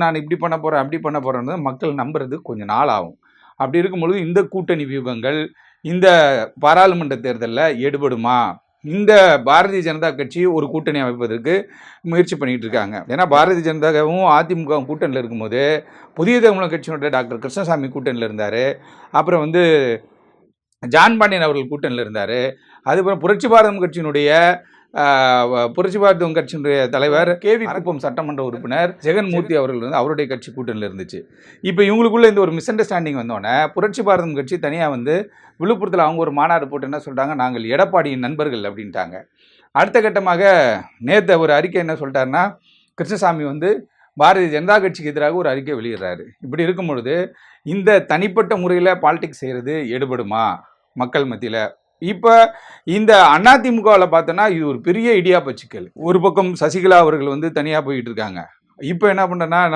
நான் இப்படி பண்ண போகிறேன் அப்படி பண்ண போகிறேன்னு மக்கள் நம்புறது கொஞ்சம் நாள் ஆகும். அப்படி இருக்கும்பொழுது இந்த கூட்டணி வியூகங்கள் இந்த பாராளுமன்ற தேர்தலில் எடுபடுமா? இந்த பாரதிய ஜனதா கட்சி ஒரு கூட்டணி அமைப்பதற்கு முயற்சி பண்ணிகிட்டு இருக்காங்க. ஏன்னா பாரதிய ஜனதாவும் அதிமுகவும் கூட்டணியில் இருக்கும்போது புதிய தமிழக கட்சியினுடைய டாக்டர் கிருஷ்ணசாமி கூட்டணியில் இருந்தார். அப்புறம் ஜான் பாண்டியன் அவர்கள் கூட்டணியில் இருந்தார். அதுக்கப்புறம் புரட்சி பாரதம் கட்சியினுடைய தலைவர் கேவி குப்பம் சட்டமன்ற உறுப்பினர் ஜெகன்மூர்த்தி அவர்கள் அவருடைய கட்சி கூட்டணியில் இருந்துச்சு. இப்போ இவங்களுக்குள்ள இந்த ஒரு மிஸ் அண்டர்ஸ்டாண்டிங் வந்தோடனே புரட்சி பாரதம் கட்சி தனியாக விழுப்புரத்தில் அவங்க ஒரு மாநாடு போட்டு என்ன சொல்கிறாங்க, நாங்கள் எடப்பாடியின் நண்பர்கள் அப்படின்ட்டாங்க. அடுத்த கட்டமாக நேற்று ஒரு அறிக்கை என்ன சொல்லிட்டாருன்னா, கிருஷ்ணசாமி பாரதிய ஜனதா கட்சிக்கு எதிராக ஒரு அறிக்கை வெளியிடுறாரு. இப்படி இருக்கும் பொழுது இந்த தனிப்பட்ட முறையில் பாலிடிக்ஸ் செய்கிறது எடுபடுமா மக்கள் மத்தியில்? இப்போ இந்த அதிமுகவில் பார்த்தோன்னா இது ஒரு பெரிய இடியாப்ப சிக்கல். ஒரு பக்கம் சசிகலா அவர்கள் தனியாக போயிட்டு இருக்காங்க. இப்போ என்ன பண்ணுறேன்னா